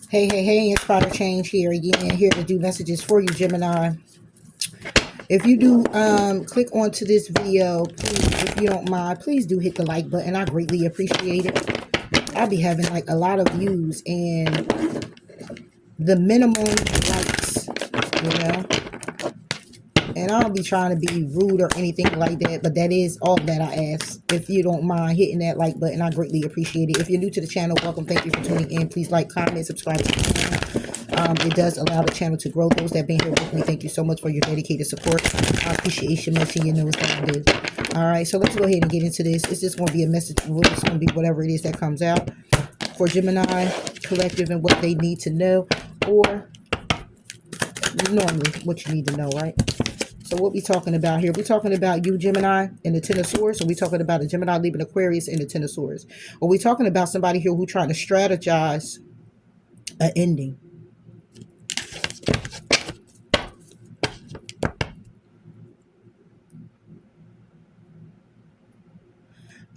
Hey, Inspire Change here again, here to do messages for you, Gemini. If you do click onto this video, please, if you don't mind, please do hit the like button. I greatly appreciate it. I'll be having like a lot of views and the minimum likes, you know. And I don't be trying to be rude or anything like that, but that is all that I ask. If you don't mind hitting that like button, I greatly appreciate it. If you're new to the channel, welcome. Thank you for tuning in. Please like, comment, subscribe to the channel. It does allow the channel to grow. Those that have been here with me, thank you so much for your dedicated support. I appreciate you much, and you know that I do. All right, so let's go ahead and get into this. It's just going to be a message. It's going to be whatever it is that comes out for Gemini Collective and what they need to know, or normally what you need to know, right? So what we talking about here? We're talking about you, Gemini, and the Ten of Swords. Or we talking about a Gemini, Libra, Aquarius, and the Ten of Swords. Or we talking about somebody here who trying to strategize an ending.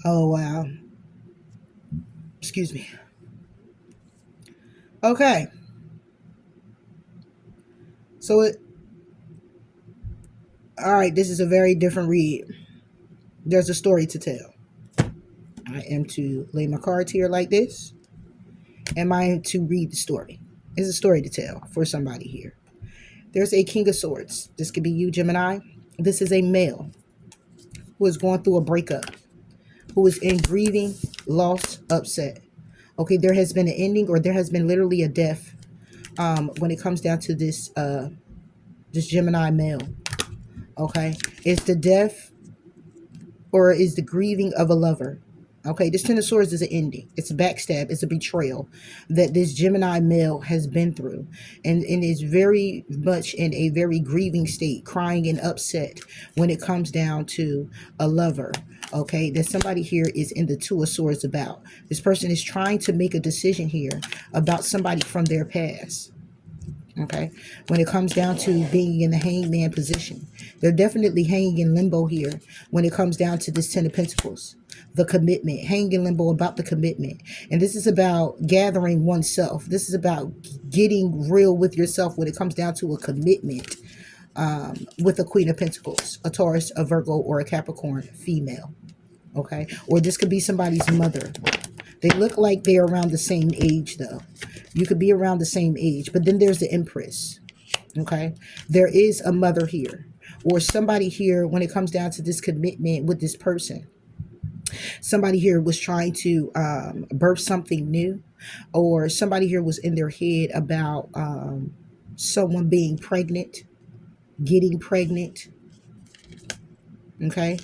Oh, wow. Excuse me. Okay. So all right, this is a very different read. There's a story to tell. I am to lay my cards here like this. Am I to read the story? It's a story to tell for somebody here. There's a King of Swords. This could be you, Gemini. This is a male who is going through a breakup, who is in grieving, loss, upset. Okay, there has been an ending, or there has been literally a death when it comes down to this this Gemini male. Okay, it's the death or is the grieving of a lover. Okay, this Ten of Swords is an ending. It's a backstab. It's a betrayal that this Gemini male has been through, and is very much in a very grieving state, crying and upset when it comes down to a lover. Okay, that somebody here is in the Two of Swords about. This person is trying to make a decision here about somebody from their past. Okay, when it comes down to being in the hangman position, they're definitely hanging in limbo here when it comes down to this Ten of Pentacles, the commitment, hanging in limbo about the commitment. And this is about gathering oneself. This is about getting real with yourself when it comes down to a commitment with a Queen of Pentacles, a Taurus, a Virgo, or a Capricorn female. Okay, or this could be somebody's mother. They look like they're around the same age, though. You could be around the same age, but then there's the Empress. Okay, there is a mother here, or somebody here when it comes down to this commitment with this person. Somebody here was trying to birth something new, or somebody here was in their head about someone being pregnant, getting pregnant. Okay.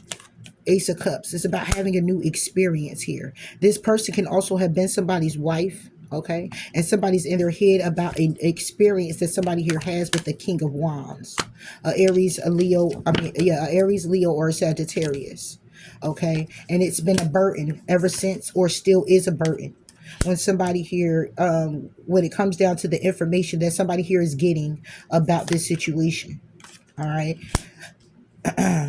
Ace of Cups. It's about having a new experience here. This person can also have been somebody's wife, okay? And somebody's in their head about an experience that somebody here has with the King of Wands. Aries, a Leo, Aries, Leo, or a Sagittarius, okay? And it's been a burden ever since, or still is a burden. When somebody here, when it comes down to the information that somebody here is getting about this situation, all right?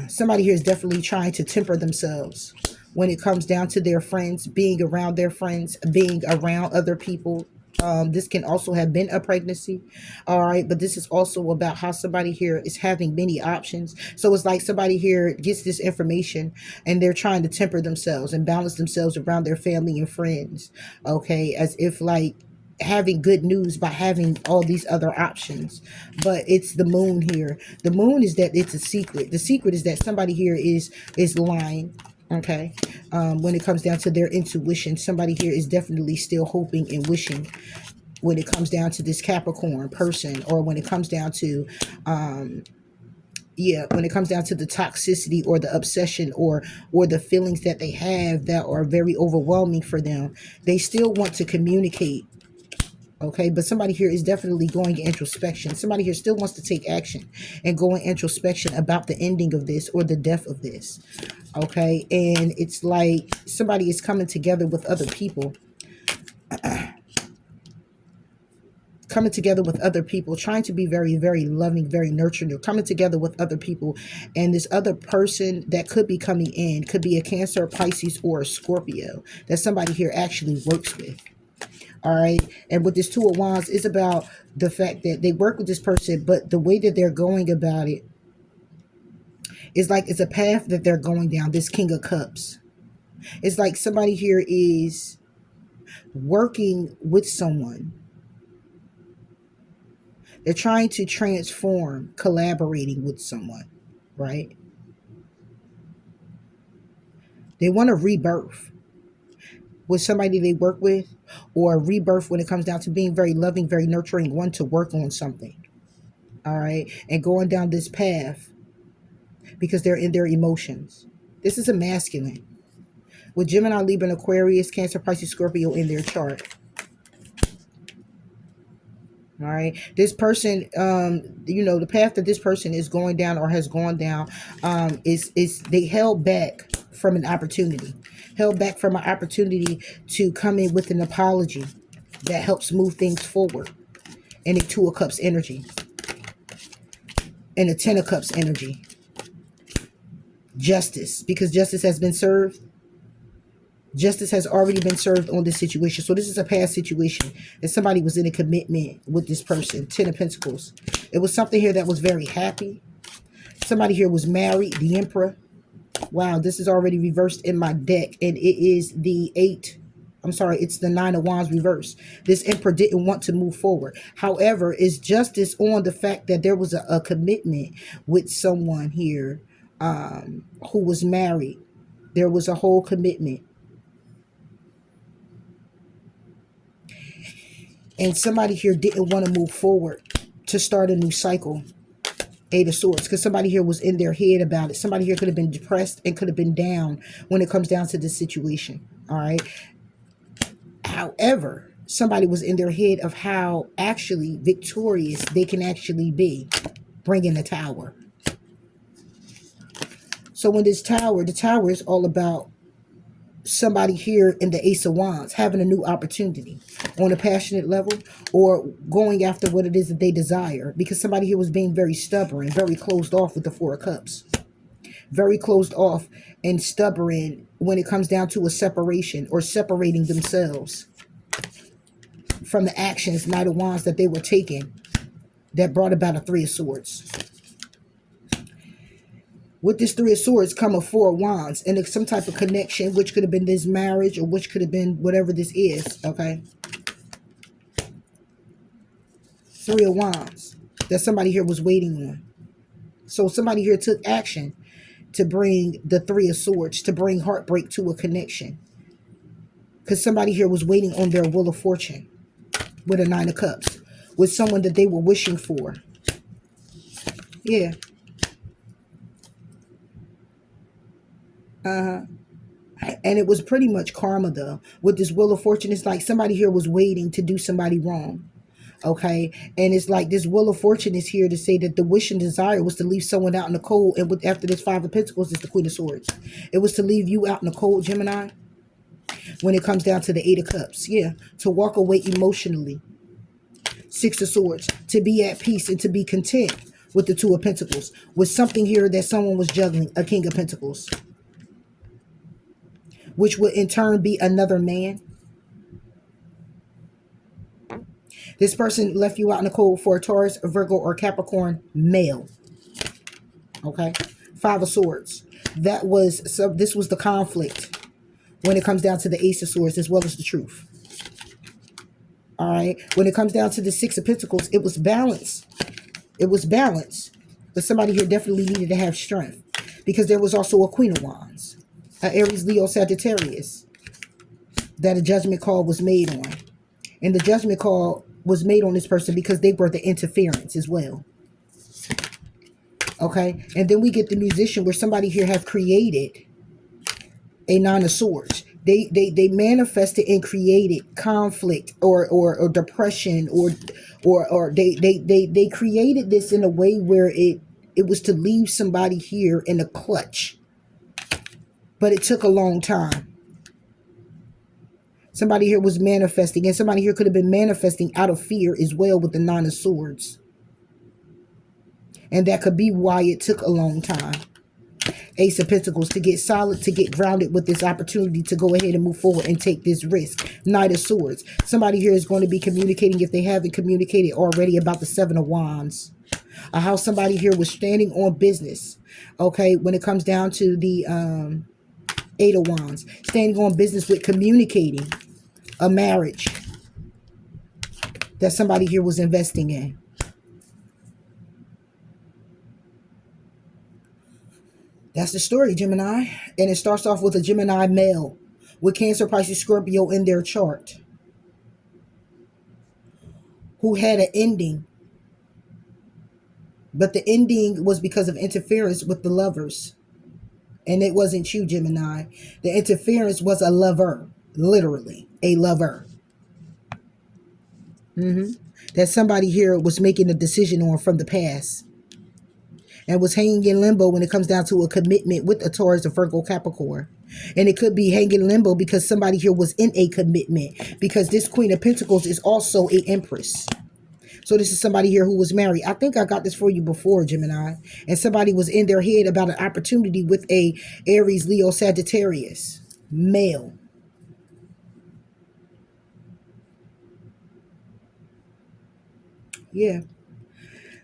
Somebody here is definitely trying to temper themselves when it comes down to their friends, being around their friends, being around other people. This can also have been a pregnancy. All right. But this is also about how somebody here is having many options. So it's like somebody here gets this information and they're trying to temper themselves and balance themselves around their family and friends. Okay. As if like having good news by having all these other options. But it's the moon here. The moon is that it's a secret. The secret is that somebody here is lying. Okay, when it comes down to their intuition, somebody here is definitely still hoping and wishing when it comes down to this Capricorn person, or when it comes down to when it comes down to the toxicity or the obsession or the feelings that they have that are very overwhelming for them. They still want to communicate. Okay, but somebody here is definitely going in introspection. Somebody here still wants to take action and go in introspection about the ending of this or the death of this. Okay, and it's like somebody is coming together with other people. Coming together with other people, trying to be very, very loving, very nurturing. You're coming together with other people. And this other person that could be coming in could be a Cancer, Pisces, or a Scorpio that somebody here actually works with. All right. And with this Two of Wands, it's about the fact that they work with this person, but the way that they're going about it is like it's a path that they're going down. This King of Cups. It's like somebody here is working with someone. They're trying to transform, collaborating with someone, right? They want a rebirth with somebody they work with, or a rebirth when it comes down to being very loving, very nurturing, one to work on something. All right. And going down this path because they're in their emotions. This is a masculine. With Gemini, Libra, and Aquarius, Cancer, Pisces, Scorpio in their chart. All right. This person, the path that this person is going down or has gone down is they held back from an opportunity. Held back from an opportunity to come in with an apology that helps move things forward. And a Two of Cups energy. And a Ten of Cups energy. Justice. Because justice has been served. Justice has already been served on this situation. So this is a past situation that somebody was in a commitment with this person. Ten of Pentacles. It was something here that was very happy. Somebody here was married. The Emperor. Wow, this is already reversed in my deck. And it is the it's the Nine of Wands reversed. This Emperor didn't want to move forward. However, it's justice on the fact that there was a commitment with someone here who was married. There was a whole commitment. And somebody here didn't want to move forward to start a new cycle. Eight of Swords. Because somebody here was in their head about it. Somebody here could have been depressed and could have been down when it comes down to this situation. All right. However, somebody was in their head of how actually victorious they can actually be. Bringing the Tower. So when this Tower, the Tower is all about somebody here in the Ace of Wands having a new opportunity on a passionate level or going after what it is that they desire, because somebody here was being very stubborn, very closed off with the Four of Cups, very closed off and stubborn when it comes down to a separation or separating themselves from the actions, Knight of Wands, that they were taking that brought about a Three of Swords. With this Three of Swords come a Four of Wands and some type of connection, which could have been this marriage or which could have been whatever this is, okay? Three of Wands that somebody here was waiting on. So somebody here took action to bring the Three of Swords, to bring heartbreak to a connection. Because somebody here was waiting on their Wheel of Fortune with a Nine of Cups, with someone that they were wishing for. Yeah. And it was pretty much karma, though. With this Wheel of Fortune, it's like somebody here was waiting to do somebody wrong. Okay. And it's like this Wheel of Fortune is here to say that the wish and desire was to leave someone out in the cold. And after this Five of Pentacles is the Queen of Swords. It was to leave you out in the cold, Gemini. When it comes down to the Eight of Cups. Yeah. To walk away emotionally. Six of Swords. To be at peace and to be content with the Two of Pentacles. With something here that someone was juggling. A King of Pentacles. Which would in turn be another man. This person left you out in the cold for a Taurus, a Virgo, or Capricorn male. Okay. Five of Swords. This was the conflict when it comes down to the Ace of Swords as well as the Truth. All right. When it comes down to the Six of Pentacles, it was balance. It was balance. But somebody here definitely needed to have strength. Because there was also a Queen of Wands. Aries, Leo, Sagittarius, that a judgment call was made on. And the judgment call was made on this person because they were the interference as well. Okay. And then we get the Musician, where somebody here have created a Nine of Swords. They manifested and created conflict or depression or they created this in a way where it was to leave somebody here in a clutch. But it took a long time. Somebody here was manifesting, and somebody here could have been manifesting out of fear as well with the Nine of Swords. And that could be why it took a long time. Ace of Pentacles, to get solid, to get grounded with this opportunity to go ahead and move forward and take this risk. Knight of Swords. Somebody here is going to be communicating, if they haven't communicated already, about the Seven of Wands. How somebody here was standing on business. Okay, when it comes down to the Eight of Wands. Standing on business with communicating a marriage that somebody here was investing in. That's the story, Gemini. And it starts off with a Gemini male with Cancer, Pisces, Scorpio in their chart, who had an ending. But the ending was because of interference with the lovers. And it wasn't you, Gemini. The interference was a lover. Literally, a lover. That somebody here was making a decision on from the past. And was hanging in limbo when it comes down to a commitment with a Taurus, a Virgo, Capricorn. And it could be hanging in limbo because somebody here was in a commitment. Because this Queen of Pentacles is also a Empress. So this is somebody here who was married. I think I got this for you before, Gemini. And somebody was in their head about an opportunity with a Aries, Leo, Sagittarius male. Yeah.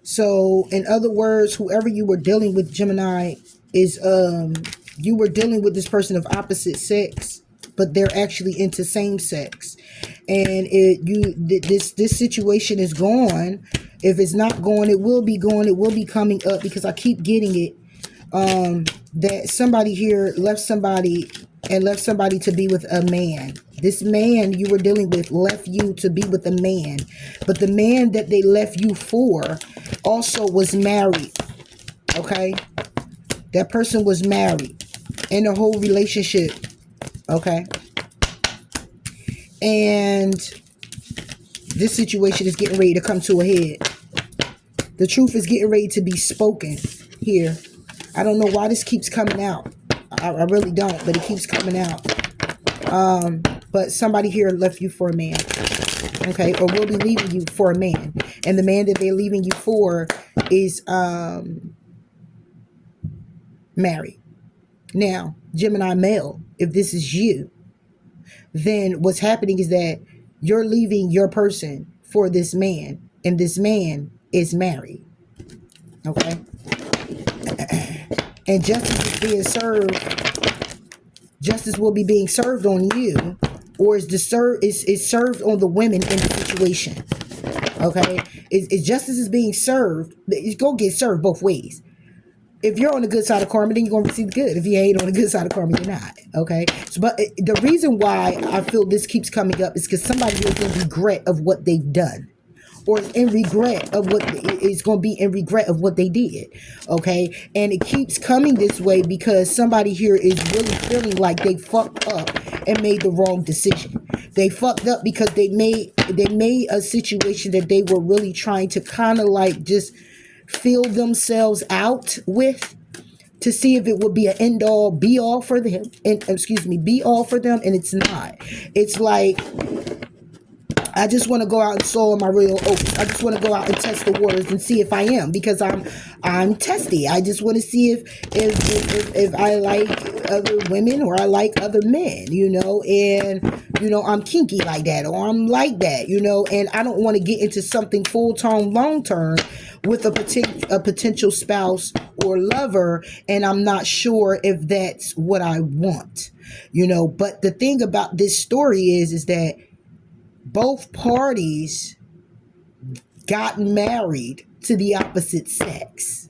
So, in other words, whoever you were dealing with, Gemini, is you were dealing with this person of opposite sex, but they're actually into same sex. And this situation is gone. If it's not gone, it will be gone. It will be coming up, because I keep getting it. That somebody here left somebody to be with a man. This man you were dealing with left you to be with a man. But the man that they left you for also was married. Okay? That person was married in a whole relationship. Okay? And this situation is getting ready to come to a head. The truth is getting ready to be spoken here. I don't know why this keeps coming out. I really don't, but it keeps coming out. But somebody here left you for a man. Okay, or will be leaving you for a man. And the man that they're leaving you for is married. Now, Gemini male, if this is you, then what's happening is that you're leaving your person for this man, and this man is married. Okay? And justice is being served. Justice will be being served on you, or is served on the women in the situation. Okay? Is justice is being served. It's going to get served both ways. If you're on the good side of karma, then you're going to receive the good. If you ain't on the good side of karma, you're not. Okay? So, but the reason why I feel this keeps coming up is because somebody is in regret of what they've done. Or in regret of what is going to be in regret of what they did. Okay? And it keeps coming this way because somebody here is really feeling like they fucked up and made the wrong decision. They fucked up because they made a situation that they were really trying to kind of like just feel themselves out with, to see if it would be an end all be all for them, and be all for them, and it's not. It's like, I just want to go out and sow my real oats. I just want to go out and test the waters and see if I am, because I'm testy. I just want to see if I like other women or I like other men, and I'm kinky like that, or I'm like that, and I don't want to get into something full-term, long-term with a potential spouse or lover, and I'm not sure if that's what I want, But the thing about this story is that both parties got married to the opposite sex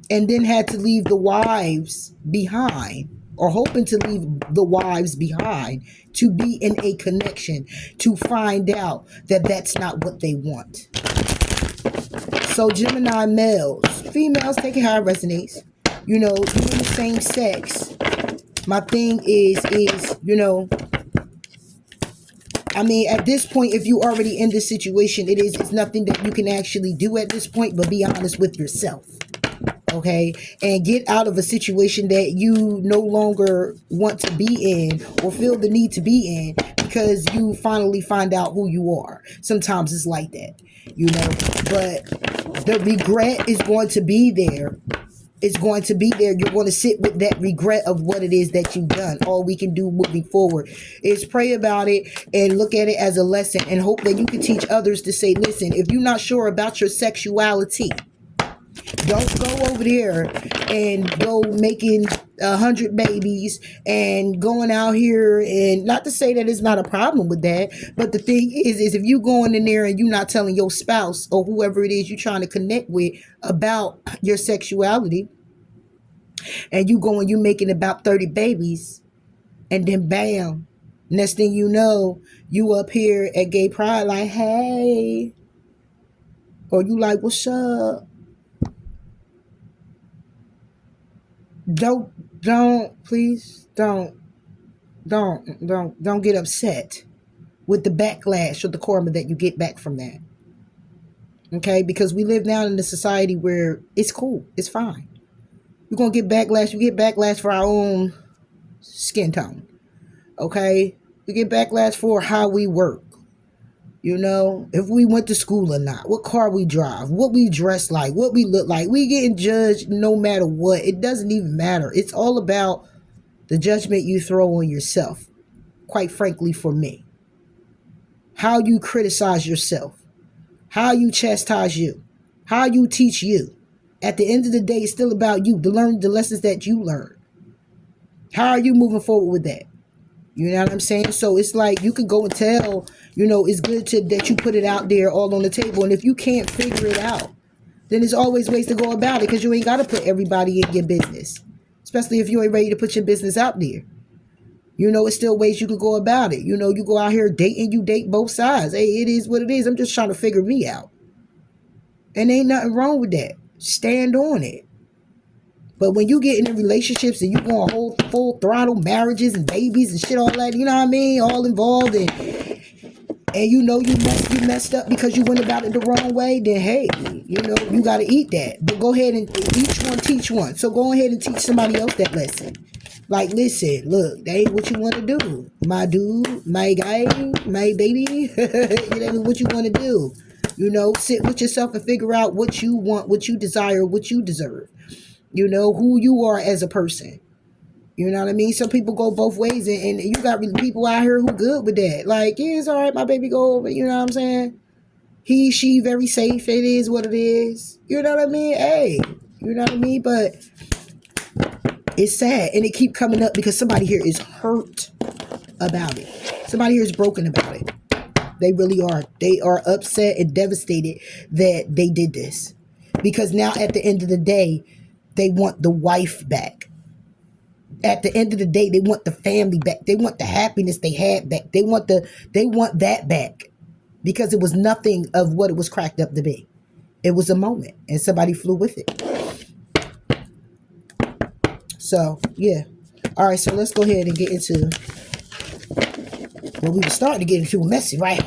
and then had to leave the wives behind, or hoping to leave the wives behind to be in a connection, to find out that that's not what they want. So Gemini males, females, take it how it resonates. You in the same sex. My thing is, at this point, if you already in this situation, it's nothing that you can actually do at this point, but be honest with yourself. Okay, and get out of a situation that you no longer want to be in or feel the need to be in, because you finally find out who you are. Sometimes it's like that. But the regret is going to be there. It's going to be there. You're going to sit with that regret of what it is that you've done. All we can do moving forward is pray about it and look at it as a lesson and hope that you can teach others to say, listen, if you're not sure about your sexuality, don't go over there and go making 100 babies and going out here. And not to say that it's not a problem with that, but the thing is if you going in there and you're not telling your spouse or whoever it is you're trying to connect with about your sexuality, and you go and you making about 30 babies, and then bam, next thing you know, you up here at gay pride like, hey, or you like, what's up? Please don't get upset with the backlash or the karma that you get back from that. Okay, because we live now in a society where it's cool, it's fine. You're gonna get backlash. We get backlash for our own skin tone. Okay, we get backlash for how we work. If we went to school or not, what car we drive, what we dress like, what we look like. We getting judged no matter what. It doesn't even matter. It's all about the judgment you throw on yourself. Quite frankly, for me, how you criticize yourself, how you chastise you, how you teach you. At the end of the day, it's still about you, to learn the lessons that you learn. How are you moving forward with that? You know what I'm saying? So it's like you can go and tell, it's good that you put it out there all on the table. And if you can't figure it out, then there's always ways to go about it, because you ain't got to put everybody in your business, especially if you ain't ready to put your business out there. It's still ways you can go about it. You go out here dating, you date both sides. Hey, it is what it is. I'm just trying to figure me out. And ain't nothing wrong with that. Stand on it. But when you get into relationships and you go on whole full throttle marriages and babies and shit, all that, you know what I mean? All involved, and you messed up because you went about it the wrong way, then hey, you got to eat that. But go ahead and each one teach one. So go ahead and teach somebody else that lesson. Like, listen, look, that ain't what you want to do. My dude, my guy, my baby, what you want to do. Sit with yourself and figure out what you want, what you desire, what you deserve. Who you are as a person. You know what I mean? Some people go both ways, and you got people out here who good with that. Like, yeah, it's all right, my baby go over. You know what I'm saying? He, she, very safe. It is what it is. You know what I mean? Hey, you know what I mean? But it's sad, and it keep coming up because somebody here is hurt about it. Somebody here is broken about it. They really are. They are upset and devastated that they did this, because now at the end of the day, they want the wife back. At the end of the day, they want the family back. They want the happiness they had back. They want that back, because it was nothing of what it was cracked up to be. It was a moment, and somebody flew with it. So, yeah. All right, so let's go ahead and get into, well, we were starting to get into a messy, right?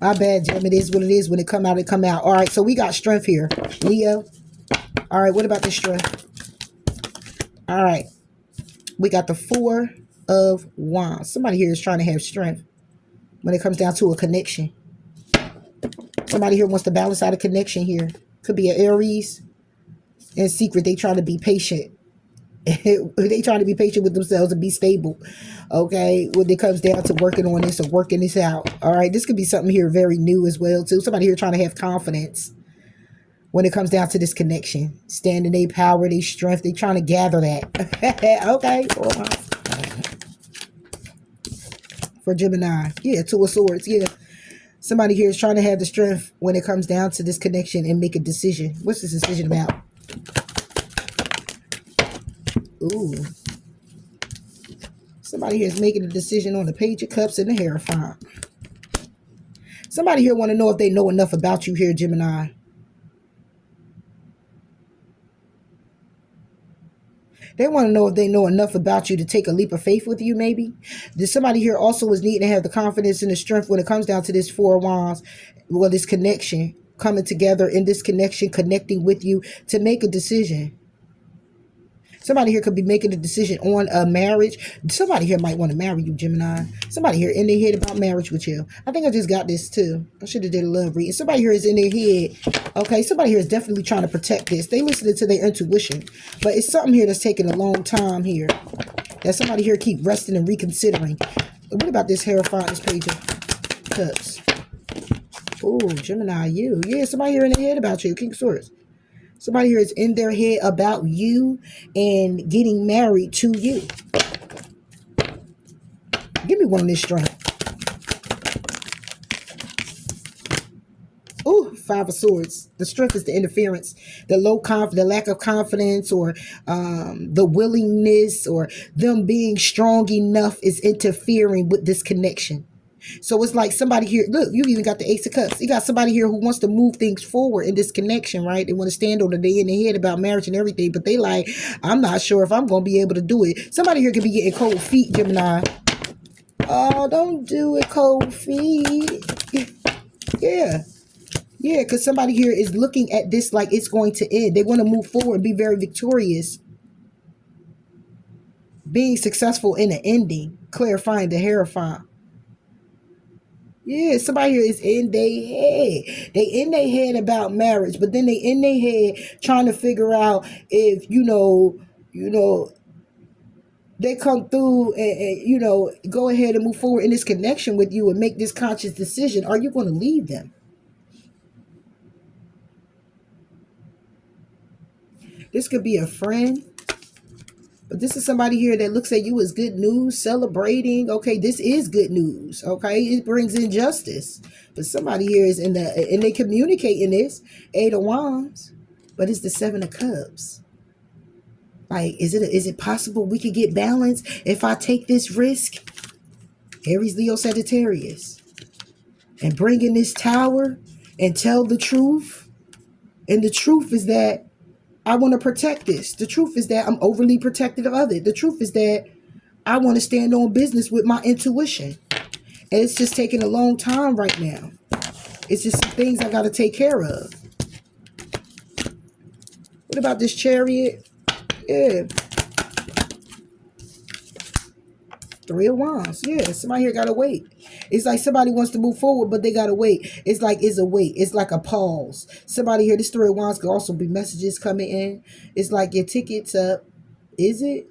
My bad, Jim. It is what it is. When it come out, it come out. All right, so we got strength here. Leo. All right, what about the strength? All right. We got the 4 of Wands. Somebody here is trying to have strength when it comes down to a connection. Somebody here wants to balance out a connection here. Could be an Aries. In secret, they trying to be patient. They trying to be patient with themselves and be stable. Okay, when it comes down to working on this or working this out. All right, this could be something here very new as well too. Somebody here trying to have confidence when it comes down to this connection. Stand in their power, their strength. They trying to gather that. Okay. For Gemini. Yeah, 2 of Swords. Yeah. Somebody here is trying to have the strength when it comes down to this connection and make a decision. What's this decision about? Ooh. Somebody here is making a decision on the Page of Cups and the Hierophant. Somebody here want to know if they know enough about you here, Gemini. They want to know if they know enough about you to take a leap of faith with you, maybe. There's somebody here also is needing to have the confidence and the strength when it comes down to this 4 of Wands. Well, this connection, coming together in this connection, connecting with you to make a decision. Somebody here could be making a decision on a marriage. Somebody here might want to marry you, Gemini. Somebody here in their head about marriage with you. I think I just got this too. I should have did a love reading. Somebody here is in their head. Okay, somebody here is definitely trying to protect this. They listening to their intuition. But it's something here that's taking a long time here. That somebody here keep resting and reconsidering. What about this Hierophant, this Page of Cups? Oh, Gemini, you. Yeah, somebody here in their head about you. King of Swords. Somebody here is in their head about you and getting married to you. Give me one on this strength. Ooh, Five of Swords. The strength is the interference, the the lack of confidence, or the willingness, or them being strong enough is interfering with this connection. So it's like somebody here, look, you even got the Ace of Cups. You got somebody here who wants to move things forward in this connection, right? They want to stand on the day in their head about marriage and everything, but they like, I'm not sure if I'm going to be able to do it. Somebody here could be getting cold feet, Gemini. Oh, don't do it, cold feet. Yeah. Yeah, because somebody here is looking at this like it's going to end. They want to move forward, be very victorious. Being successful in the ending, clarifying the Hierophant. Yeah, somebody here is in their head. They in their head about marriage, but then they in their head trying to figure out if, they come through and go ahead and move forward in this connection with you and make this conscious decision. Are you going to leave them? This could be a friend. But this is somebody here that looks at you as good news, celebrating. Okay, this is good news. Okay, it brings in justice. But somebody here is and they communicating this. Eight of Wands, but it's the Seven of Cups. Like, is it possible we could get balance if I take this risk? Aries, Leo, Sagittarius, and bring in this Tower and tell the truth. And the truth is that I want to protect this. The truth is that I'm overly protective of it. The truth is that I want to stand on business with my intuition. And it's just taking a long time right now. It's just some things I got to take care of. What about this Chariot? Yeah. Three of Wands. Yeah, somebody here got to wait. It's like somebody wants to move forward, but they got to wait. It's like it's a wait. It's like a pause. Somebody here, this Three of Wands could also be messages coming in. It's like your ticket's up. Is it?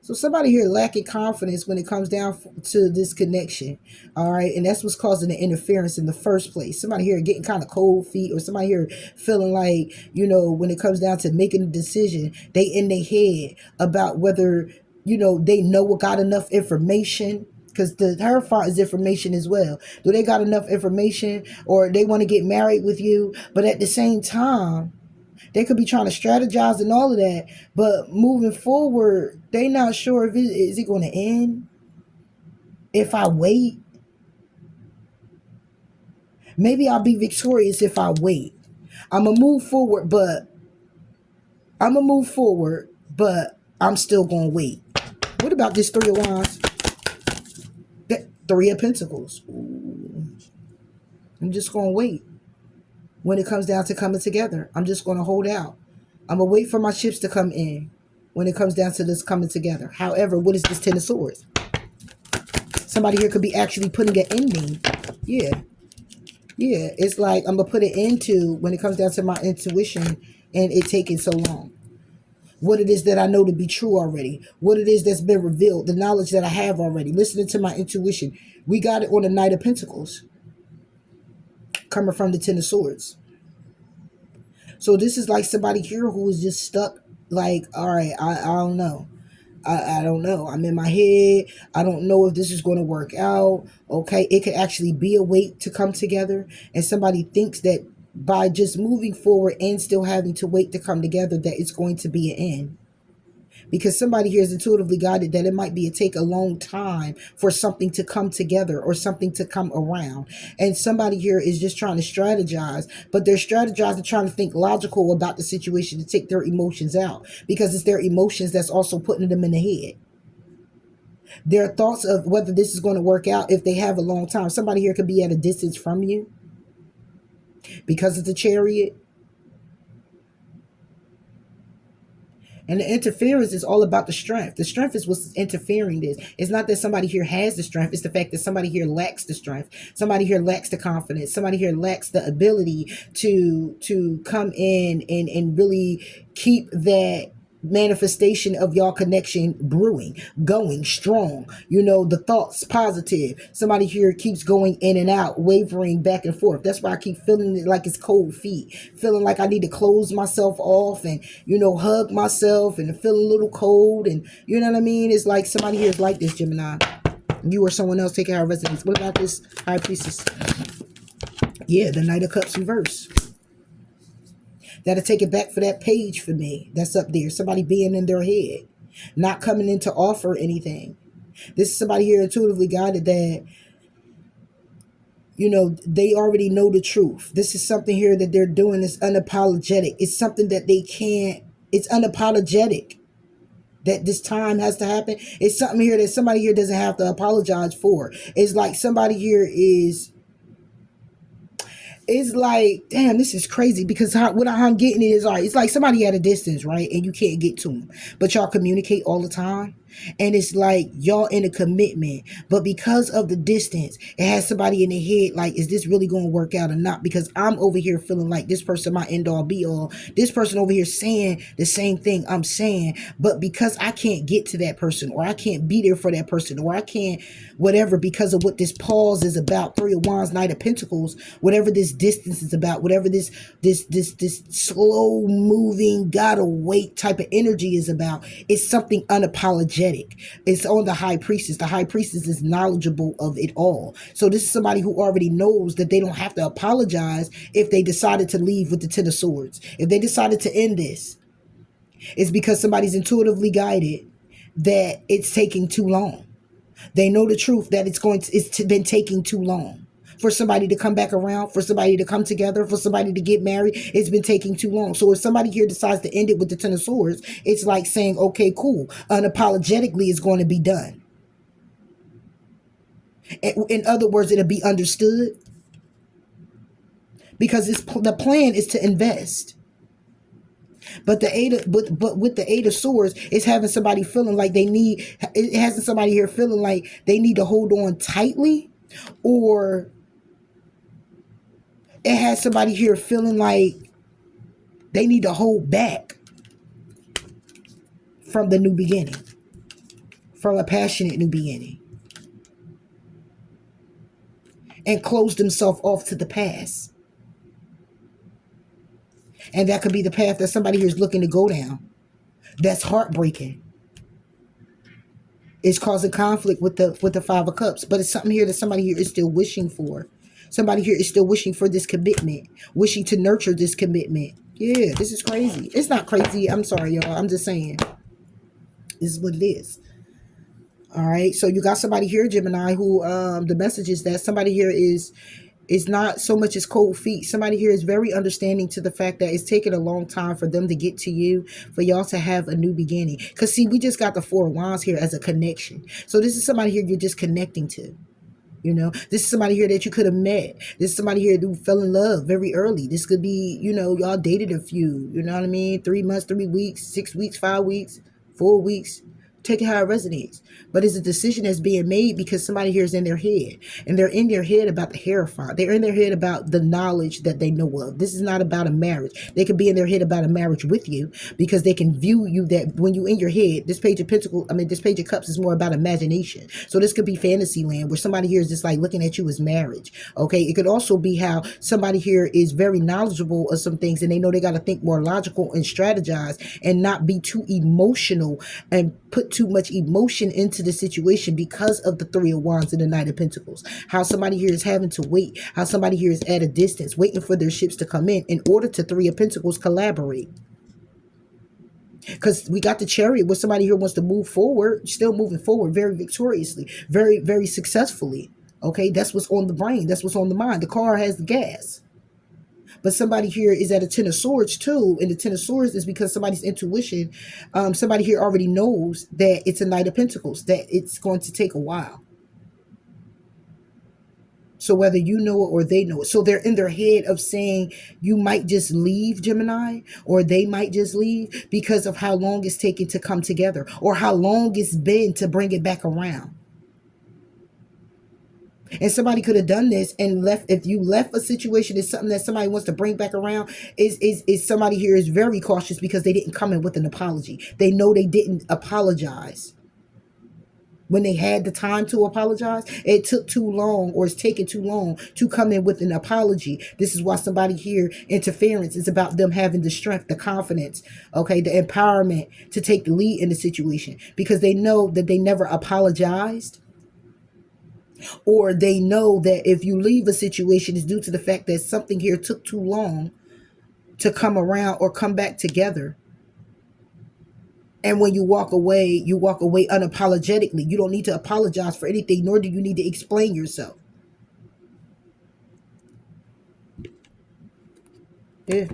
So somebody here lacking confidence when it comes down to this connection. All right. And that's what's causing the interference in the first place. Somebody here getting kind of cold feet, or somebody here feeling like, when it comes down to making a decision, they in their head about whether, they got enough information. Because the Hierophant is information as well. Do they got enough information, or they want to get married with you? But at the same time, they could be trying to strategize and all of that, but moving forward, they not sure if is it going to end if I wait. Maybe I'll be victorious if I wait. I'm gonna move forward, but I'm still gonna wait. What about this Three of Wands? That Three of Pentacles. Ooh. I'm just gonna wait. When it comes down to coming together, I'm just gonna hold out. I'm going to wait for my ships to come in when it comes down to this coming together. However, what is this Ten of Swords? Somebody here could be actually putting an ending. Yeah. Yeah. It's like I'm going to put an end to when it comes down to my intuition and it taking so long. What it is that I know to be true already. What it is that's been revealed. The knowledge that I have already. Listening to my intuition. We got it on the Knight of Pentacles. Coming from the Ten of Swords. So this is like somebody here who is just stuck. Like, all right, I don't know. I don't know. I'm in my head. I don't know if this is going to work out. Okay, it could actually be a wait to come together. And somebody thinks that by just moving forward and still having to wait to come together, that it's going to be an end. Because somebody here is intuitively guided that it might take a long time for something to come together or something to come around. And somebody here is just trying to strategize, but they're strategizing, trying to think logical about the situation to take their emotions out, because it's their emotions that's also putting them in the head. Their thoughts of whether this is going to work out if they have a long time. Somebody here could be at a distance from you because of the Chariot. And the interference is all about the strength. The strength is what's interfering this. It's not that somebody here has the strength. It's the fact that somebody here lacks the strength. Somebody here lacks the confidence. Somebody here lacks the ability to come in and really keep that manifestation of y'all connection brewing, going strong. You know, the thoughts positive. Somebody here keeps going in and out, wavering back and forth. That's why I keep feeling it like it's cold feet, feeling like I need to close myself off and, you know, hug myself and feel a little cold. And you know what I mean? It's like somebody here is like this, Gemini. You or someone else taking out residence. What about this high priestess? Yeah, the Knight of Cups reverse. That'll take it back for that page for me that's up there. Somebody being in their head, not coming in to offer anything. This is somebody here intuitively guided that, you know, they already know the truth. This is something here that they're doing is unapologetic. It's something that they can't, it's unapologetic that this time has to happen. It's something here that somebody here doesn't have to apologize for. It's like somebody here is, it's like, damn, this is crazy because what I'm getting is, all right, it's like somebody at a distance, right? And you can't get to them, but y'all communicate all the time. And it's like y'all in a commitment, but because of the distance, it has somebody in their head like, is this really going to work out or not? Because I'm over here feeling like this person my end all be all. This person over here saying the same thing I'm saying, but because I can't get to that person, or I can't be there for that person, or I can't whatever, because of what this pause is about, Three of Wands, Knight of Pentacles, whatever this distance is about, whatever this slow moving, gotta wait type of energy is about, it's something unapologetic. It's on the high priestess. The high priestess is knowledgeable of it all. So this is somebody who already knows that they don't have to apologize if they decided to leave with the Ten of Swords. If they decided to end this, it's because somebody's intuitively guided that it's taking too long. They know the truth that it's been taking too long for somebody to come back around, for somebody to come together, for somebody to get married. It's been taking too long. So if somebody here decides to end it with the Ten of Swords, it's like saying, okay, cool. Unapologetically, it's going to be done. In other words, it'll be understood because the plan is to invest. But with the Eight of Swords, it's having somebody feeling like it has somebody here feeling like they need to hold on tightly, or it has somebody here feeling like they need to hold back from the new beginning, from a passionate new beginning, and close themselves off to the past. And that could be the path that somebody here is looking to go down. That's heartbreaking. It's causing conflict with the Five of Cups. But it's something here that somebody here is still wishing for. Somebody here is still wishing for this commitment, wishing to nurture this commitment. Yeah, this is crazy. It's not crazy. I'm sorry, y'all. I'm just saying. This is what it is. All right. So you got somebody here, Gemini, who the message is that somebody here is not so much as cold feet. Somebody here is very understanding to the fact that it's taken a long time for them to get to you, for y'all to have a new beginning. Because see, we just got the Four of Wands here as a connection. So this is somebody here you're just connecting to. You know, this is somebody here that you could have met. This is somebody here who fell in love very early. This could be, you know, y'all dated a few, you know what I mean? 3 months, 3 weeks, 6 weeks, 5 weeks, 4 weeks. Take it how it resonates. But it's a decision that's being made because somebody here is in their head. And they're in their head about the hierophant. They're in their head about the knowledge that they know of. This is not about a marriage. They could be in their head about a marriage with you because they can view you that when you in your head, this Page of this Page of Cups is more about imagination. So this could be fantasy land where somebody here is just like looking at you as marriage. Okay. It could also be how somebody here is very knowledgeable of some things and they know they got to think more logical and strategize and not be too emotional and put too much emotion into the situation because of the Three of Wands and the Knight of Pentacles. How somebody here is having to wait. How somebody here is at a distance, waiting for their ships to come in order to Three of Pentacles collaborate. Because we got the Chariot where somebody here wants to move forward, still moving forward very victoriously, very, very successfully. Okay, that's what's on the brain. That's what's on the mind. The car has the gas. But somebody here is at a Ten of Swords too. And the Ten of Swords is because somebody's intuition, somebody here already knows that it's a Knight of Pentacles, that it's going to take a while. So whether you know it or they know it. So they're in their head of saying you might just leave, Gemini, or they might just leave because of how long it's taken to come together or how long it's been to bring it back around. And somebody could have done this and left. If you left a situation, is something that somebody wants to bring back around. Is somebody here is very cautious because they didn't come in with an apology. They know they didn't apologize when they had the time to apologize. It took too long, or it's taken too long to come in with an apology. This is why somebody here, interference is about them having the strength, the confidence, okay, the empowerment to take the lead in the situation, because they know that they never apologized, or they know that if you leave a situation, it's due to the fact that something here took too long to come around or come back together. And when you walk away unapologetically. You don't need to apologize for anything, nor do you need to explain yourself. Yeah.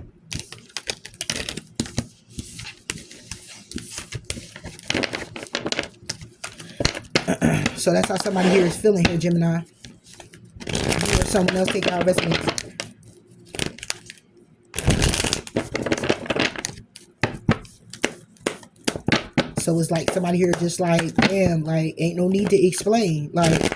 So that's how somebody here is feeling here, Gemini. You or someone else, take out resonates. So it's like somebody here just like, damn, like ain't no need to explain. Like,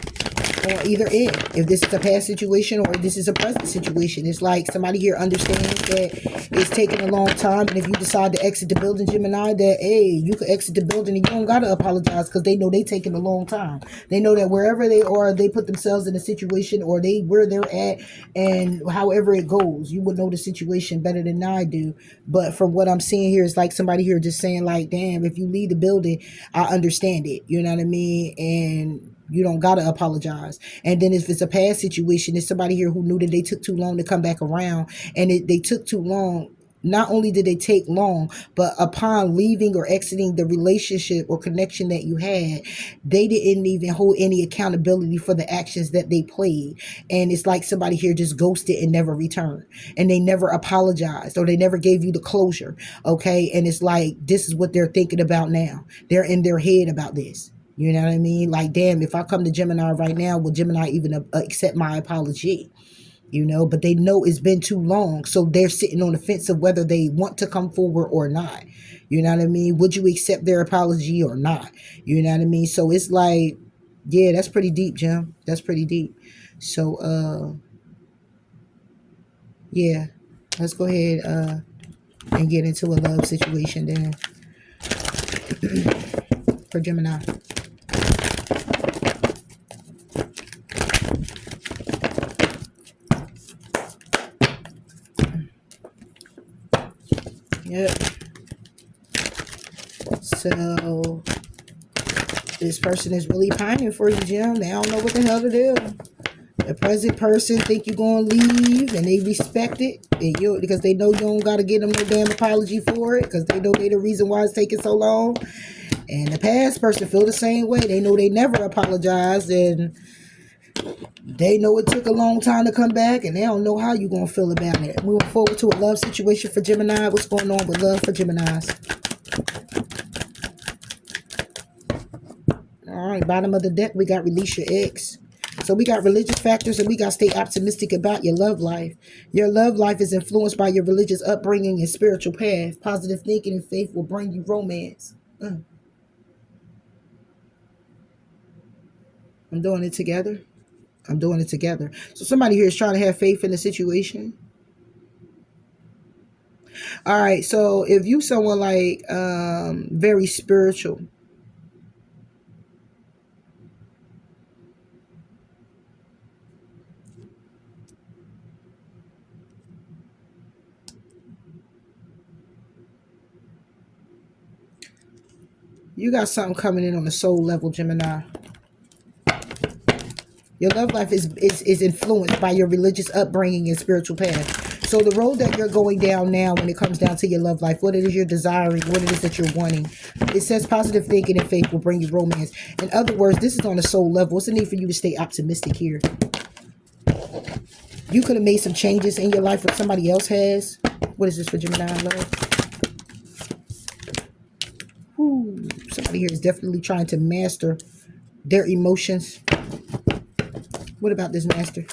on either end, if this is a past situation or this is a present situation, it's like somebody here understands that it's taking a long time. And if you decide to exit the building, Gemini, that hey, you could exit the building and you don't gotta apologize, because they know they taking a long time. They know that wherever they are, they put themselves in a situation, or they where they're at, and however it goes, you would know the situation better than I do. But from what I'm seeing here, it's like somebody here just saying like, damn, if you leave the building, I understand it. You know what I mean? And you don't gotta apologize. And then if it's a past situation, it's somebody here who knew that they took too long to come back around, and they took too long. Not only did they take long, but upon leaving or exiting the relationship or connection that you had, they didn't even hold any accountability for the actions that they played. And it's like somebody here just ghosted and never returned, and they never apologized, or they never gave you the closure. Okay. And it's like, this is what they're thinking about now. They're in their head about this. You know what I mean? Like, damn, if I come to Gemini right now, will Gemini even accept my apology? You know, but they know it's been too long. So they're sitting on the fence of whether they want to come forward or not. You know what I mean? Would you accept their apology or not? You know what I mean? So it's like, yeah, that's pretty deep, Jim. That's pretty deep. So, yeah, let's go ahead and get into a love situation then for Gemini. Yep. So this person is really pining for you, Jim. They don't know what the hell to do. The present person think you're going to leave, and they respect it, and because they know you don't got to give them no damn apology for it, because they know they the reason why it's taking so long. And the past person feel the same way. They know they never apologized, and they know it took a long time to come back, and they don't know how you're going to feel about it. Moving forward to a love situation for Gemini. What's going on with love for Geminis? All right, bottom of the deck, we got release your ex. So we got religious factors, and we got stay optimistic about your love life. Your love life is influenced by your religious upbringing and spiritual path. Positive thinking and faith will bring you romance. I'm doing it together. I'm doing it together. So somebody here is trying to have faith in the situation. All right, so if you someone like very spiritual, you got something coming in on the soul level, Gemini. Your love life is influenced by your religious upbringing and spiritual path. So the road that you're going down now, when it comes down to your love life, what it is you're desiring, what it is that you're wanting, it says positive thinking and faith will bring you romance. In other words, this is on a soul level. What's the need for you to stay optimistic here? You could have made some changes in your life, or somebody else has. What is this for Gemini love? Ooh, somebody here is definitely trying to master their emotions. What about this master?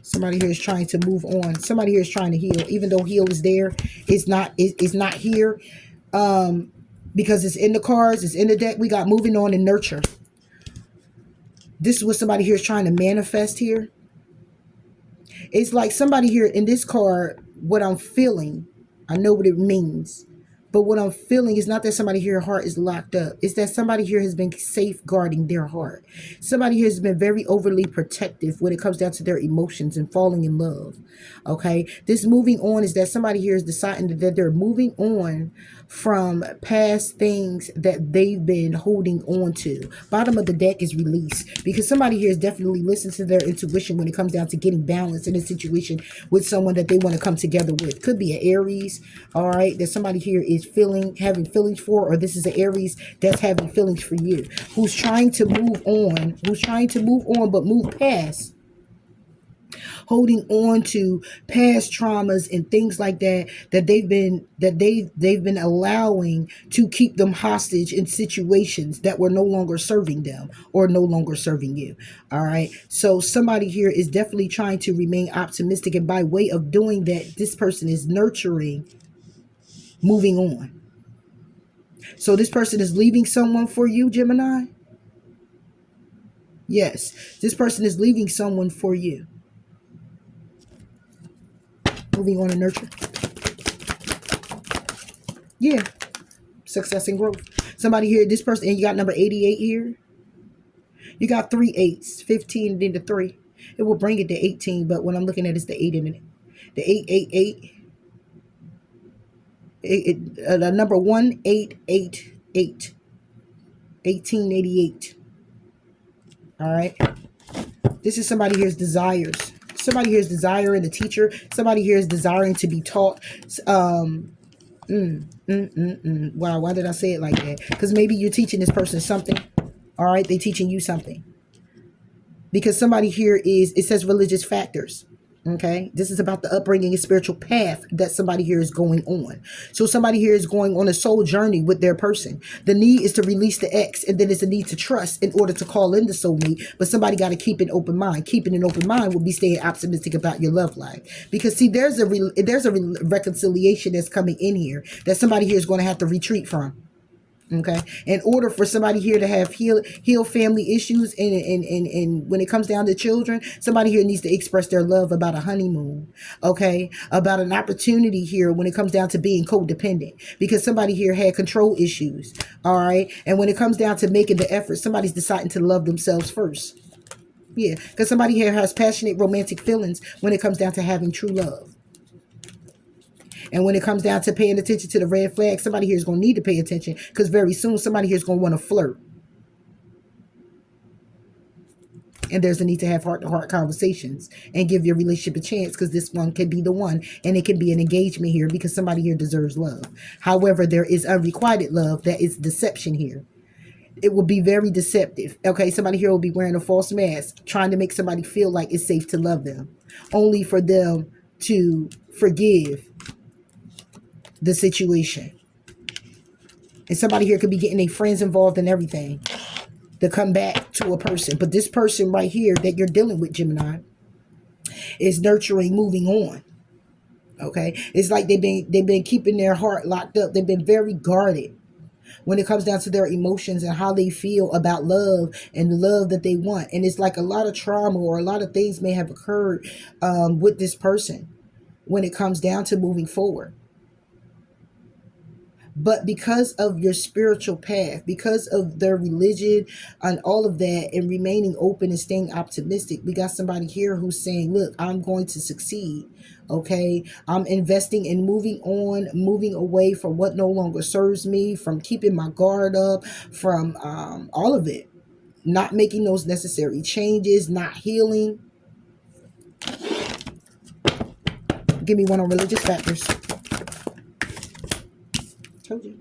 Somebody here is trying to move on. Somebody here is trying to heal. Even though heal is there, it's not here. Because it's in the cards, it's in the deck. We got moving on and nurture. This is what somebody here is trying to manifest here. It's like somebody here in this card, what I'm feeling, I know what it means. But what I'm feeling is not that somebody here's heart is locked up. It's that somebody here has been safeguarding their heart. Somebody here has been very overly protective when it comes down to their emotions and falling in love. Okay. This moving on is that somebody here is deciding that they're moving on from past things that they've been holding on to. Bottom of the deck is release, because somebody here is definitely listening to their intuition when it comes down to getting balance in a situation with someone that they want to come together with. Could be an Aries, all right, that somebody here is having feelings for, or this is an Aries that's having feelings for you, who's trying to move on, but move past holding on to past traumas and things like that they've been allowing to keep them hostage in situations that were no longer serving them or no longer serving you. All right, so somebody here is definitely trying to remain optimistic, and by way of doing that, this person is nurturing moving on. So this person is leaving someone for you, Gemini. Yes, this person is leaving someone for you. Moving on and nurture. Yeah. Success and growth. Somebody here, this person, and you got number 88 here. You got 3 8s, 15 and then the 3. It will bring it to 18, but what I'm looking at is the 8 in it. The 888. The number 1888. 1888. All right. This is somebody here's desires. Somebody here is desiring a teacher. Somebody here is desiring to be taught. Wow, why did I say it like that? Because maybe you're teaching this person something. All right, they're teaching you something. Because somebody here it says religious factors. Okay, this is about the upbringing and spiritual path that somebody here is going on. So somebody here is going on a soul journey with their person. The need is to release the ex, and then it's a need to trust in order to call in the soulmate. But somebody got to keep an open mind. Keeping an open mind will be staying optimistic about your love life. Because see, there's a reconciliation that's coming in here that somebody here is going to have to retreat from. Okay, in order for somebody here to have heal family issues, and when it comes down to children, somebody here needs to express their love about a honeymoon. Okay, about an opportunity here when it comes down to being codependent, because somebody here had control issues. All right, and when it comes down to making the effort, somebody's deciding to love themselves first. Yeah, because somebody here has passionate romantic feelings when it comes down to having true love. And when it comes down to paying attention to the red flag, somebody here is going to need to pay attention, because very soon somebody here is going to want to flirt. And there's a need to have heart-to-heart conversations and give your relationship a chance, because this one can be the one, and it can be an engagement here, because somebody here deserves love. However, there is unrequited love that is deception here. It will be very deceptive. Okay, somebody here will be wearing a false mask, trying to make somebody feel like it's safe to love them, only for them to forgive the situation. And somebody here could be getting their friends involved in everything to come back to a person. But this person right here that you're dealing with, Gemini, is nurturing moving on. Okay, it's like they've been keeping their heart locked up. They've been very guarded when it comes down to their emotions and how they feel about love and the love that they want. And it's like a lot of trauma or a lot of things may have occurred with this person when it comes down to moving forward. But because of your spiritual path, because of their religion and all of that, and remaining open and staying optimistic, we got somebody here who's saying, look, I'm going to succeed. Okay, I'm investing in moving on, moving away from what no longer serves me, from keeping my guard up, from all of it, not making those necessary changes, not healing. Give me one on religious factors. Told you.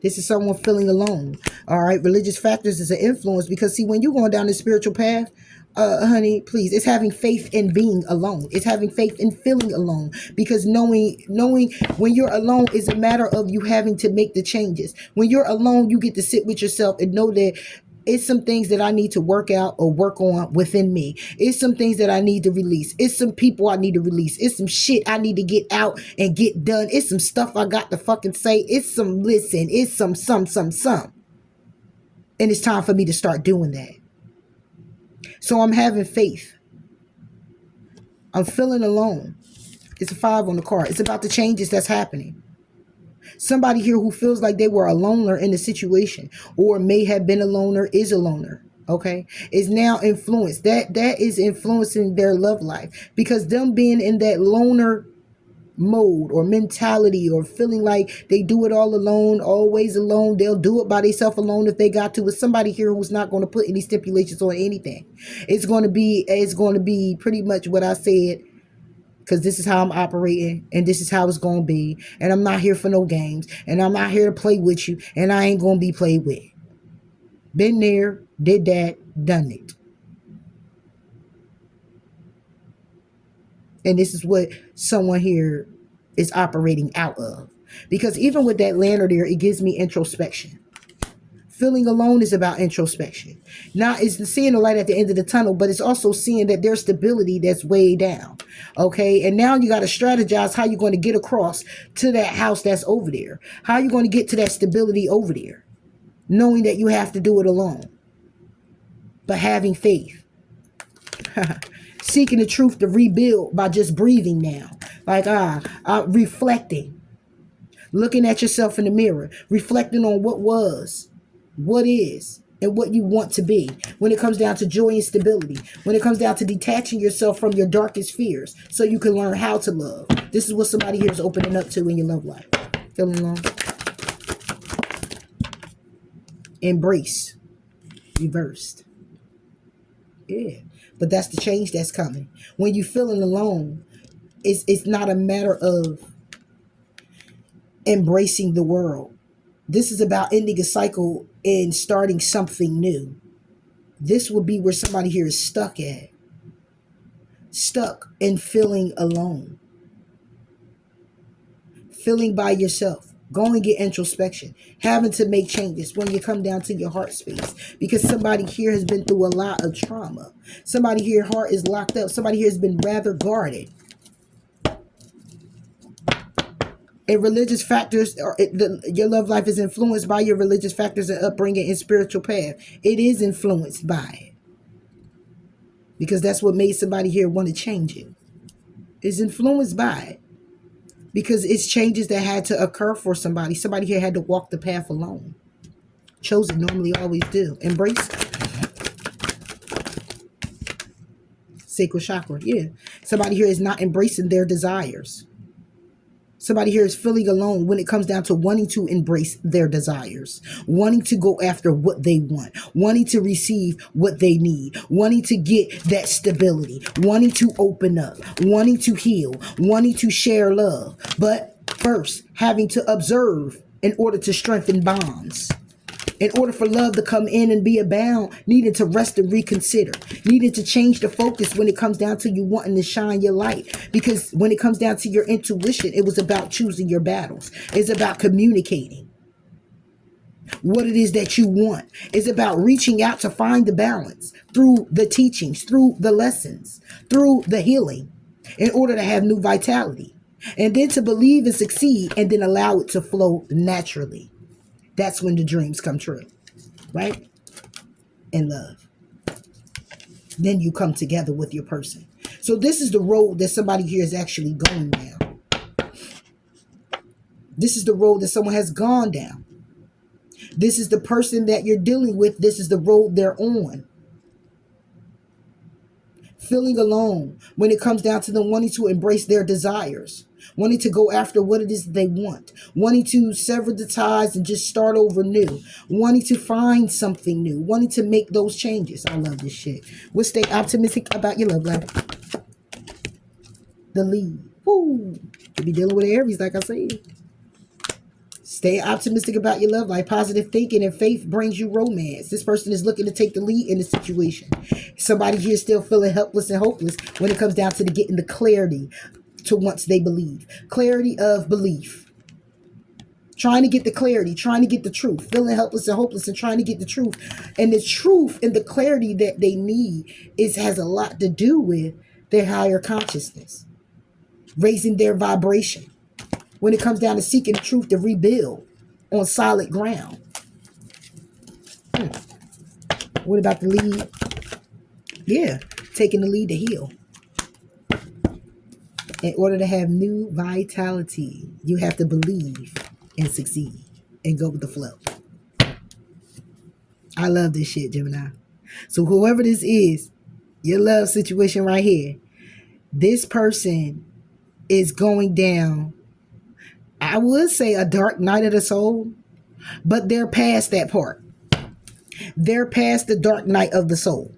This is someone feeling alone. All right. Religious factors is an influence, because see, when you're going down the spiritual path, honey, please, it's having faith in being alone. It's having faith in feeling alone, because knowing when you're alone is a matter of you having to make the changes. When you're alone, you get to sit with yourself and know that It's some things that I need to work out or work on within me. It's some things that I need to release. It's some people I need to release. It's some shit I need to get out and get done. It's some stuff I got to fucking say. It's some listen. It's some. And it's time for me to start doing that. So I'm having faith. I'm feeling alone. It's a 5 on the card. It's about the changes that's happening. Somebody here who feels like they were a loner in the situation, or may have been a loner, is a loner, okay, is now influenced. That is influencing their love life, because them being in that loner mode or mentality, or feeling like they do it all alone, always alone, they'll do it by themselves alone if they got to, with somebody here who's not going to put any stipulations on anything. It's going to be pretty much what I said, because this is how I'm operating, and this is how it's going to be, and I'm not here for no games, and I'm not here to play with you, and I ain't going to be played with. Been there, did that, done it. And this is what someone here is operating out of. Because even with that lantern there, it gives me introspection. Feeling alone is about introspection. Now, it's the seeing the light at the end of the tunnel, but it's also seeing that there's stability that's way down. Okay, and now you got to strategize how you're going to get across to that house that's over there. How you're going to get to that stability over there, knowing that you have to do it alone, but having faith. Seeking the truth to rebuild by just breathing now. Like, reflecting. Looking at yourself in the mirror. Reflecting on what was, what is, and what you want to be. When it comes down to joy and stability. When it comes down to detaching yourself from your darkest fears, so you can learn how to love. This is what somebody here is opening up to in your love life. Feeling alone? Embrace. Reversed. Yeah. But that's the change that's coming. When you're feeling alone, it's not a matter of embracing the world. This is about ending a cycle and starting something new. This would be where somebody here is stuck at. Stuck and feeling alone. Feeling by yourself. Going and get introspection. Having to make changes when you come down to your heart space. Because somebody here has been through a lot of trauma. Somebody here heart is locked up. Somebody here has been rather guarded. And religious factors, your love life is influenced by your religious factors and upbringing and spiritual path. It is influenced by it. Because that's what made somebody here want to change it. It's influenced by it. Because it's changes that had to occur for somebody. Somebody here had to walk the path alone. Chosen normally always do. Embrace. Sacral chakra. Yeah. Somebody here is not embracing their desires. Somebody here is feeling alone when it comes down to wanting to embrace their desires, wanting to go after what they want, wanting to receive what they need, wanting to get that stability, wanting to open up, wanting to heal, wanting to share love. But first, having to observe in order to strengthen bonds. In order for love to come in and be abound, needed to rest and reconsider. Needed to change the focus when it comes down to you wanting to shine your light. Because when it comes down to your intuition, it was about choosing your battles. It's about communicating what it is that you want. It's about reaching out to find the balance through the teachings, through the lessons, through the healing, in order to have new vitality. And then to believe and succeed, and then allow it to flow naturally. That's when the dreams come true, right? In love. Then you come together with your person. So this is the road that somebody here is actually going down. This is the road that someone has gone down. This is the person that you're dealing with. This is the road they're on. Feeling alone when it comes down to them wanting to embrace their desires. Wanting to go after what it is they want. Wanting to sever the ties and just start over new. Wanting to find something new. Wanting to make those changes. I love this shit. We'll stay optimistic about your love life. The lead. Woo. You'll be dealing with Aries, like I said. Stay optimistic about your love life. Positive thinking and faith brings you romance. This person is looking to take the lead in the situation. Somebody here is still feeling helpless and hopeless when it comes down to getting the clarity to once they believe. Clarity of belief. trying to get the clarity, trying to get the truth, feeling helpless and hopeless and trying to get the truth. And the truth and the clarity that they need has a lot to do with their higher consciousness, raising their vibration. When it comes down to seeking the truth to rebuild on solid ground. What about the lead? Yeah, taking the lead to heal. In order to have new vitality, you have to believe and succeed and go with the flow. I love this shit, Gemini. So whoever this is, your love situation right here, this person is going down, I would say, a dark night of the soul, but they're past that part. They're past the dark night of the soul.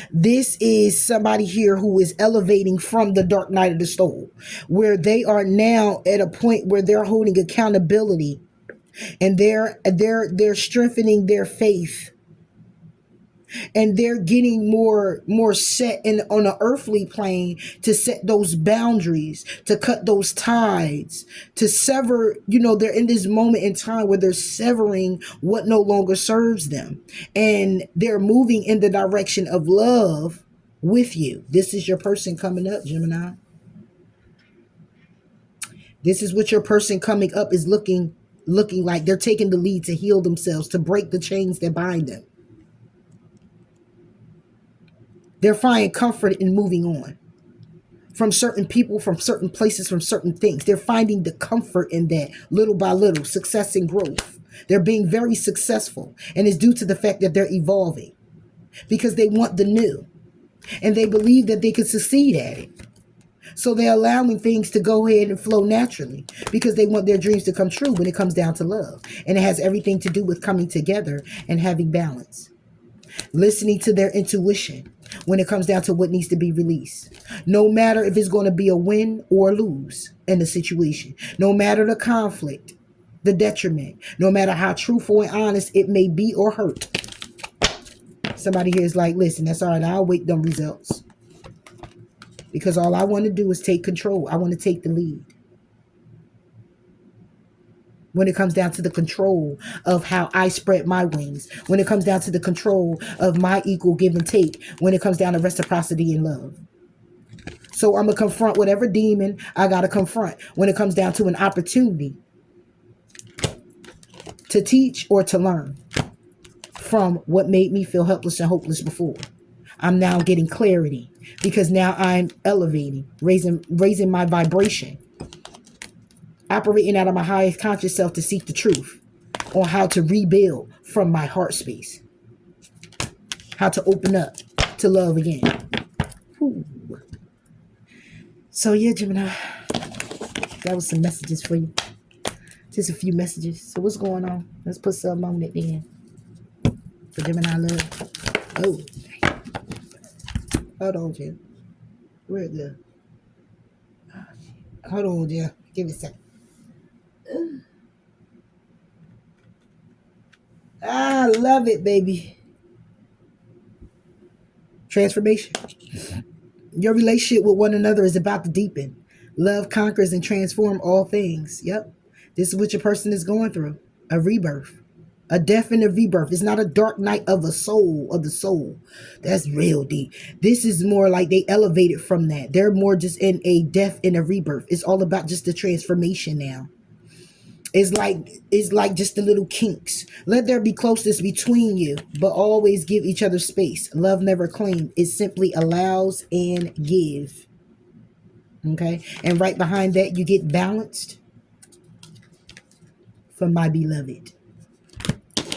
This is somebody here who is elevating from the dark night of the soul, where they are now at a point where they're holding accountability and they're strengthening their faith, and they're getting more set in on an earthly plane to set those boundaries, to cut those ties, to sever. They're in this moment in time where they're severing what no longer serves them, and they're moving in the direction of love with you. This is your person coming up, Gemini. This is what your person coming up is looking like. They're taking the lead to heal themselves, to break the chains that bind them. They're finding comfort in moving on from certain people, from certain places, from certain things. They're finding the comfort in that little by little, success and growth. They're being very successful, and it's due to the fact that they're evolving because they want the new and they believe that they can succeed at it. So they're allowing things to go ahead and flow naturally because they want their dreams to come true when it comes down to love. And it has everything to do with coming together and having balance. Listening to their intuition when it comes down to what needs to be released. No matter if it's going to be a win or lose in the situation. No matter the conflict, the detriment. No matter how truthful and honest it may be or hurt. Somebody here is like, listen, that's all right. I'll wait them results. Because all I want to do is take control. I want to take the lead. When it comes down to the control of how I spread my wings, when it comes down to the control of my equal give and take, when it comes down to reciprocity and love. So I'm going to confront whatever demon I got to confront when it comes down to an opportunity to teach or to learn from what made me feel helpless and hopeless before. I'm now getting clarity because now I'm elevating, raising my vibration. Operating out of my highest conscious self to seek the truth on how to rebuild from my heart space. How to open up to love again. Ooh. So yeah, Gemini, that was some messages for you. Just a few messages. So what's going on? Let's put some on it then. For Gemini love. Oh. Hold on, Jim. Where's the... Hold on, Jim. Give me a second. I love it, baby. Transformation. Your relationship with one another is about to deepen. Love conquers and transforms all things. Yep. This is what your person is going through. A rebirth. A death and a rebirth. It's not a dark night of the soul. That's real deep. This is more like they elevated from that. They're more just in a death and a rebirth. It's all about just the transformation now. It's like just the little kinks. Let there be closeness between you, but always give each other space. Love never claims. It simply allows and give. Okay? And right behind that, you get balanced for my beloved.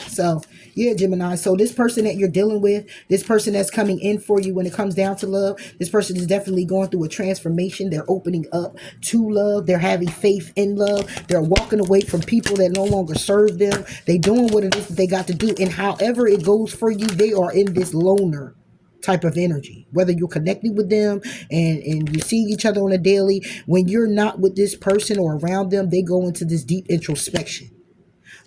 So, yeah, Gemini. So this person that you're dealing with, this person that's coming in for you when it comes down to love, this person is definitely going through a transformation. They're opening up to love. They're having faith in love. They're walking away from people that no longer serve them. They're doing what it is that they got to do. And however it goes for you, they are in this loner type of energy. Whether you're connecting with them and you see each other on a daily, when you're not with this person or around them, they go into this deep introspection.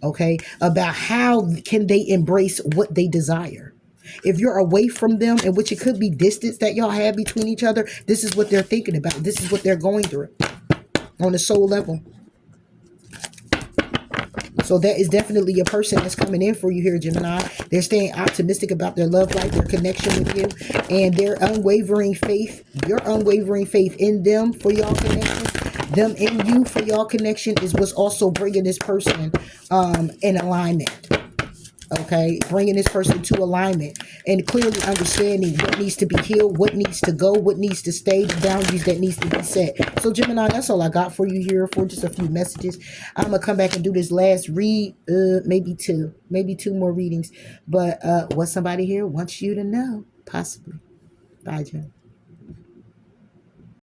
Okay, about how can they embrace what they desire. If you're away from them, and which it could be distance that y'all have between each other, this is what they're thinking about. This is what they're going through on the soul level. So that is definitely a person that's coming in for you here, Gemini. They're staying optimistic about their love life, their connection with you, and their unwavering faith, your unwavering faith in them for y'all connection, them in you for y'all connection is what's also bringing this person in alignment. Okay, bringing this person to alignment and clearly understanding what needs to be healed, what needs to go, what needs to stay, the boundaries that needs to be set. So Gemini, that's all I got for you here for just a few messages. I'm gonna come back and do this last read, maybe two more readings, but what somebody here wants you to know, possibly. Bye, Gemini.